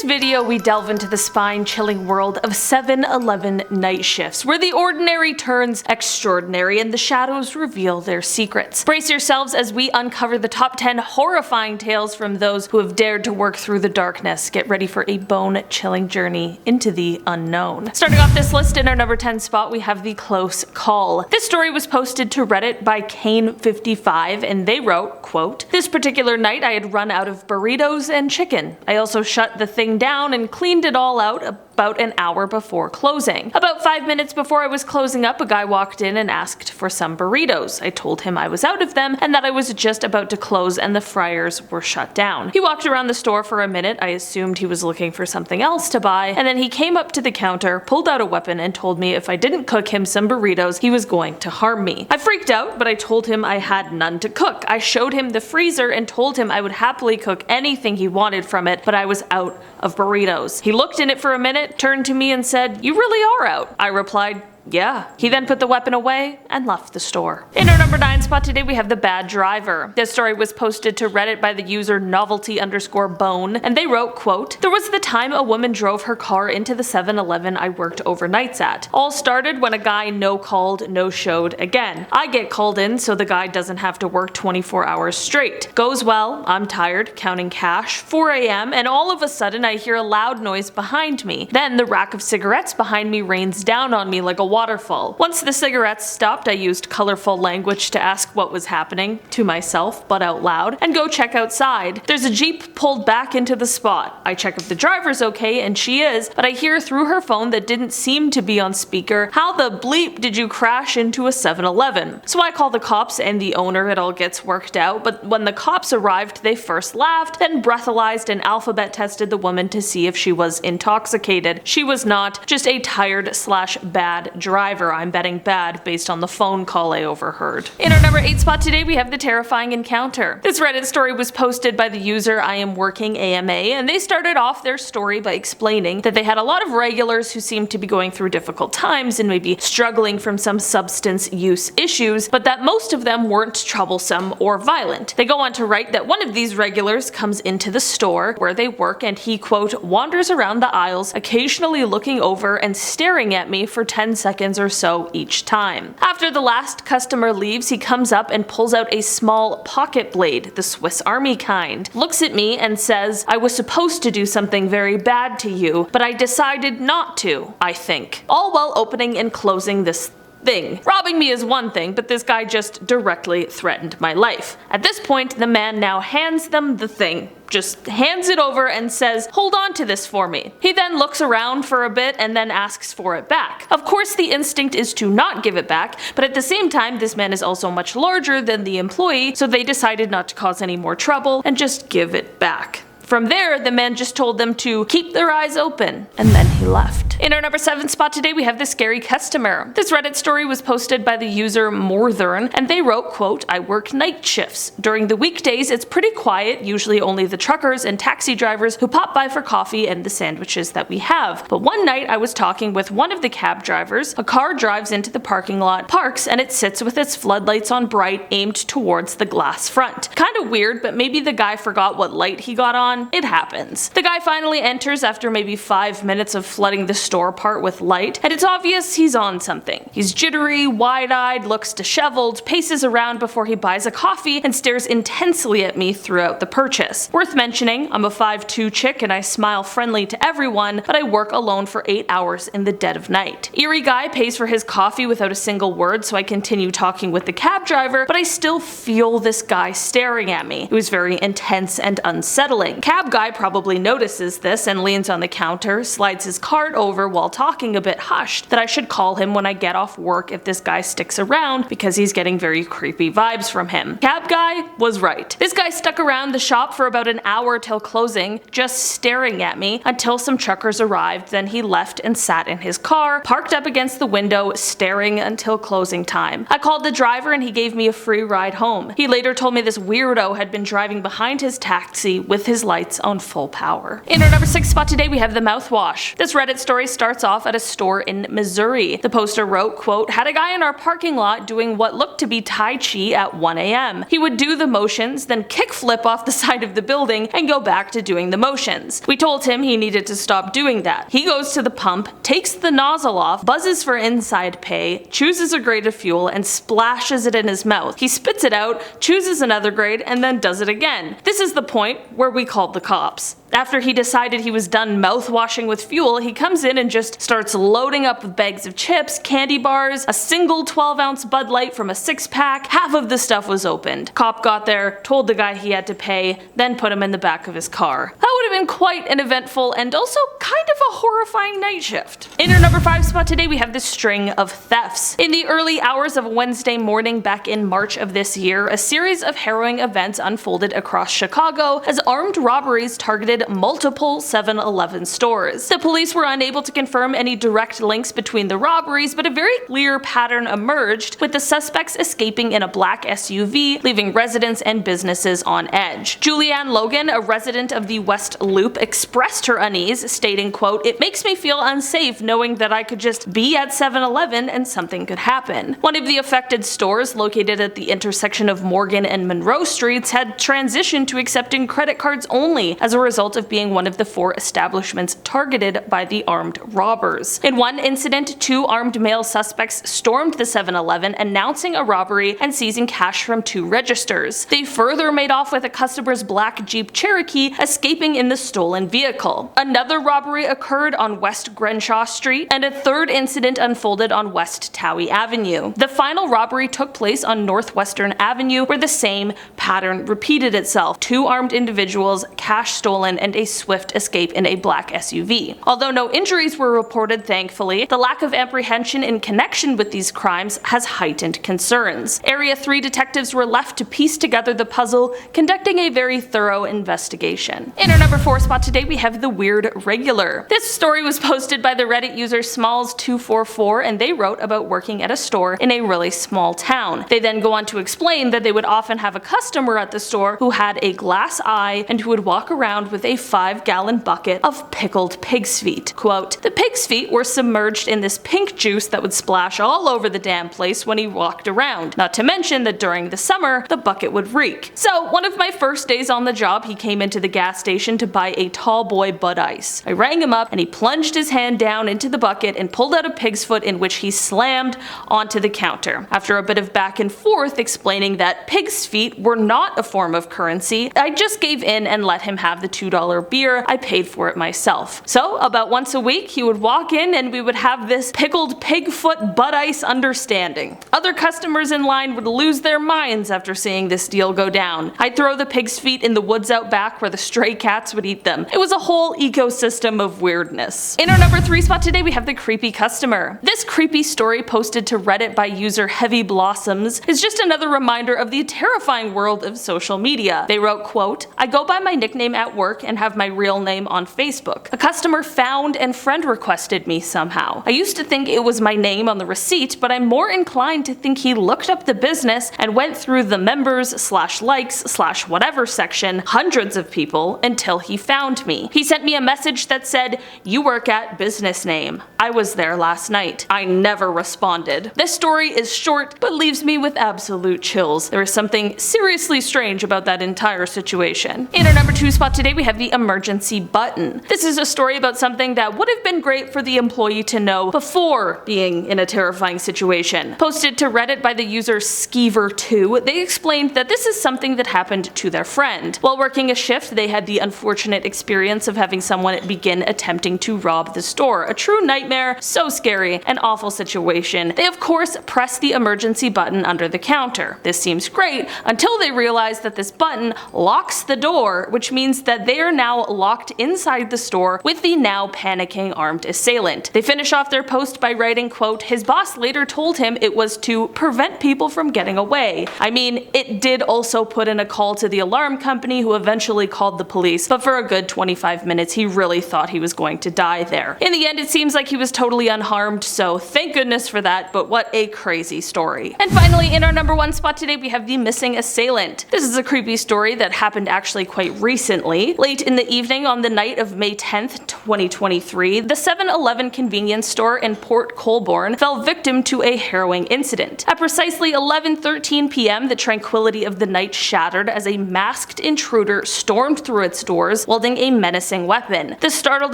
this video, we delve into the spine-chilling world of 7-Eleven night shifts, where the ordinary turns extraordinary and the shadows reveal their secrets. Brace yourselves as we uncover the top 10 horrifying tales from those who have dared to work through the darkness. Get ready for a bone-chilling journey into the unknown. Starting off this list, in our number 10 spot, we have the close call. This story was posted to Reddit by Kane55, and they wrote, quote, "This particular night I had run out of burritos and chicken. I also shut the thing down and cleaned it all out about an hour before closing. About 5 minutes before I was closing up, a guy walked in and asked for some burritos. I told him I was out of them and that I was just about to close and the fryers were shut down. He walked around the store for a minute. I assumed he was looking for something else to buy, and then he came up to the counter, pulled out a weapon, and told me if I didn't cook him some burritos, he was going to harm me. I freaked out, but I told him I had none to cook. I showed him the freezer and told him I would happily cook anything he wanted from it, but I was out of burritos. He looked in it for a minute, turned to me and said, 'You really are out.' I replied, 'Yeah.' He then put the weapon away and left the store." In our number 9 spot today, we have the bad driver. This story was posted to Reddit by the user novelty_bone, and they wrote, quote, "There was the time a woman drove her car into the 7-Eleven I worked overnights at. All started when a guy no-called, no-showed again. I get called in so the guy doesn't have to work 24 hours straight. Goes well, I'm tired, counting cash, 4 a.m., and all of a sudden I hear a loud noise behind me. Then the rack of cigarettes behind me rains down on me like a waterfall. Once the cigarettes stopped, I used colorful language to ask what was happening, to myself, but out loud, and go check outside. There's a Jeep pulled back into the spot. I check if the driver's okay, and she is, but I hear through her phone that didn't seem to be on speaker, 'How the bleep did you crash into a 7-Eleven?' So I call the cops and the owner. It all gets worked out, but when the cops arrived, they first laughed, then breathalyzed and alphabet tested the woman to see if she was intoxicated. She was not, just a tired/bad driver. I'm betting bad based on the phone call I overheard." In our number 8 spot today, we have the terrifying encounter. This Reddit story was posted by the user I am working AMA, and they started off their story by explaining that they had a lot of regulars who seemed to be going through difficult times and maybe struggling from some substance use issues, but that most of them weren't troublesome or violent. They go on to write that one of these regulars comes into the store where they work and he, quote, "wanders around the aisles, occasionally looking over and staring at me for 10 seconds or so each time. After the last customer leaves, he comes up and pulls out a small pocket blade, the Swiss Army kind, looks at me and says, 'I was supposed to do something very bad to you, but I decided not to, I think,' all while opening and closing this thing. Robbing me is one thing, but this guy just directly threatened my life. At this point, the man now hands them the thing. Just hands it over and says, 'Hold on to this for me.' He then looks around for a bit and then asks for it back. Of course, the instinct is to not give it back, but at the same time, this man is also much larger than the employee, so they decided not to cause any more trouble and just give it back. From there, the man just told them to keep their eyes open, and then he left." In our number 7 spot today, we have the scary customer. This Reddit story was posted by the user Morthern, and they wrote, quote, "I work night shifts. During the weekdays, it's pretty quiet, usually only the truckers and taxi drivers who pop by for coffee and the sandwiches that we have. But one night, I was talking with one of the cab drivers. A car drives into the parking lot, parks, and it sits with its floodlights on bright, aimed towards the glass front. Kinda weird, but maybe the guy forgot what light he got on. It happens. The guy finally enters after maybe 5 minutes of flooding the store part with light, and it's obvious he's on something. He's jittery, wide-eyed, looks disheveled, paces around before he buys a coffee, and stares intensely at me throughout the purchase. Worth mentioning, I'm a 5'2" chick and I smile friendly to everyone, but I work alone for 8 hours in the dead of night. Eerie guy pays for his coffee without a single word, so I continue talking with the cab driver, but I still feel this guy staring at me. It was very intense and unsettling. Cab guy probably notices this and leans on the counter, slides his card over while talking a bit hushed that I should call him when I get off work if this guy sticks around because he's getting very creepy vibes from him. Cab guy was right. This guy stuck around the shop for about an hour till closing, just staring at me until some truckers arrived. Then he left and sat in his car, parked up against the window, staring until closing time. I called the driver and he gave me a free ride home. He later told me this weirdo had been driving behind his taxi with his lights lights on full power. In our number 6 spot today, we have the mouthwash. This Reddit story starts off at a store in Missouri. The poster wrote, quote, "Had a guy in our parking lot doing what looked to be Tai Chi at 1 a.m. He would do the motions, then kickflip off the side of the building and go back to doing the motions. We told him he needed to stop doing that. He goes to the pump, takes the nozzle off, buzzes for inside pay, chooses a grade of fuel, and splashes it in his mouth. He spits it out, chooses another grade, and then does it again. This is the point where we called the cops. After he decided he was done mouthwashing with fuel, he comes in and just starts loading up with bags of chips, candy bars, a single 12-ounce Bud Light from a 6-pack. Half of the stuff was opened. Cop got there, told the guy he had to pay, then put him in the back of his car. That would have been quite an eventful and also kind of a horrifying night shift. In our number 5 spot today, we have this string of thefts. In the early hours of Wednesday morning back in March of this year, a series of harrowing events unfolded across Chicago as armed robberies targeted multiple 7-Eleven stores. The police were unable to confirm any direct links between the robberies, but a very clear pattern emerged, with the suspects escaping in a black SUV, leaving residents and businesses on edge. Julianne Logan, a resident of the West Loop, expressed her unease, stating, quote, "It makes me feel unsafe knowing that I could just be at 7-Eleven and something could happen." One of the affected stores, located at the intersection of Morgan and Monroe Streets, had transitioned to accepting credit cards only as a result of being one of the 4 establishments targeted by the armed robbers. In one incident, 2 armed male suspects stormed the 7-Eleven, announcing a robbery and seizing cash from 2 registers. They further made off with a customer's black Jeep Cherokee, escaping in the stolen vehicle. Another robbery occurred on West Grenshaw Street, and a third incident unfolded on West Towie Avenue. The final robbery took place on Northwestern Avenue, where the same pattern repeated itself. 2 armed individuals, cash stolen, and a swift escape in a black SUV. Although no injuries were reported, thankfully, the lack of apprehension in connection with these crimes has heightened concerns. Area 3 detectives were left to piece together the puzzle, conducting a very thorough investigation. In our number 4 spot today, we have the weird regular. This story was posted by the Reddit user Smalls244, and they wrote about working at a store in a really small town. They then go on to explain that they would often have a customer at the store who had a glass eye and who would walk around with a 5-gallon bucket of pickled pig's feet. Quote, "The pig's feet were submerged in this pink juice that would splash all over the damn place when he walked around. Not to mention that during the summer, the bucket would reek." So, one of my first days on the job, he came into the gas station to buy a tall boy Bud Ice. I rang him up and he plunged his hand down into the bucket and pulled out a pig's foot, in which he slammed onto the counter. After a bit of back and forth explaining that pig's feet were not a form of currency, I just gave in and let him have the $2 beer. I paid for it myself. So, about once a week, he would walk in and we would have this pickled pig foot Bud Ice understanding. Other customers in line would lose their minds after seeing this deal go down. I'd throw the pig's feet in the woods out back where the stray cats would eat them. It was a whole ecosystem of weirdness. In our number 3 spot today, we have the creepy customer. This creepy story, posted to Reddit by user Heavy Blossoms, is just another reminder of the terrifying world of social media. They wrote, quote, "I go by my nickname at work and have my real name on Facebook. A customer found and friend requested me somehow. I used to think it was my name on the receipt, but I'm more inclined to think he looked up the business and went through the members/likes/whatever section, hundreds of people, until he found me. He sent me a message that said, 'You work at business name. I was there last night.' I never responded." This story is short, but leaves me with absolute chills. There is something seriously strange about that entire situation. In our number 2 spot today, we have the emergency button. This is a story about something that would have been great for the employee to know before being in a terrifying situation. Posted to Reddit by the user Skeever2, they explained that this is something that happened to their friend. While working a shift, they had the unfortunate experience of having someone begin attempting to rob the store. A true nightmare, so scary, an awful situation. They of course press the emergency button under the counter. This seems great until they realize that this button locks the door, which means that they are now locked inside the store with the now panicking armed assailant. They finish off their post by writing, quote, "His boss later told him it was to prevent people from getting away. I mean, it did also put in a call to the alarm company, who eventually called the police, but for a good 25 minutes he really thought he was going to die there. In the end, it seems like he was totally unharmed, so thank goodness for that, but what a crazy story." And finally, in our number 1 spot today, we have the missing assailant. This is a creepy story that happened actually quite recently. Late in the evening on the night of May 10th, 2023, the 7-Eleven convenience store in Port Colborne fell victim to a harrowing incident. At precisely 11:13 p.m., the tranquility of the night shattered as a masked intruder stormed through its doors, wielding a menacing weapon. The startled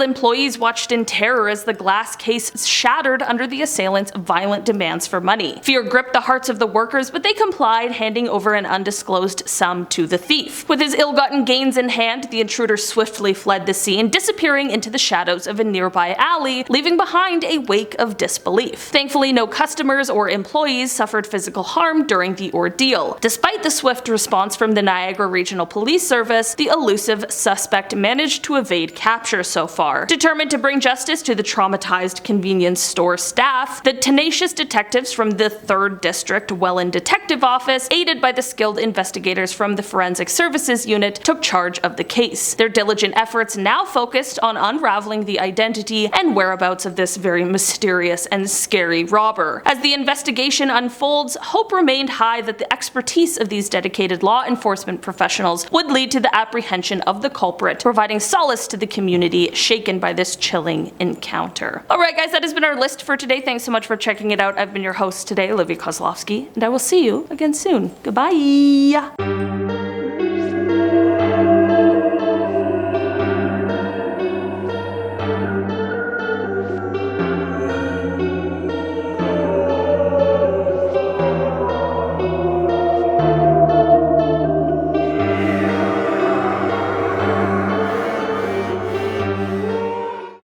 employees watched in terror as the glass case shattered under the assailant's violent demands for money. Fear gripped the hearts of the workers, but they complied, handing over an undisclosed sum to the thief. With his ill-gotten gains in hand, the intruder swiftly fled the scene, disappearing into the shadows of a nearby alley, leaving behind a wake of disbelief. Thankfully, no customers or employees suffered physical harm during the ordeal. Despite the swift response from the Niagara Regional Police Service, the elusive suspect managed to evade capture so far. Determined to bring justice to the traumatized convenience store staff, the tenacious detectives from the 3rd District Welland Detective Office, aided by the skilled investigators from the Forensic Services Unit, took charge of the case. Their diligent efforts now focused on unraveling the identity and whereabouts of this very mysterious and scary robber. As the investigation unfolds, hope remained high that the expertise of these dedicated law enforcement professionals would lead to the apprehension of the culprit, providing solace to the community shaken by this chilling encounter. Alright guys, that has been our list for today. Thanks so much for checking it out. I've been your host today, Olivia Kozlowski, and I will see you again soon. Goodbye!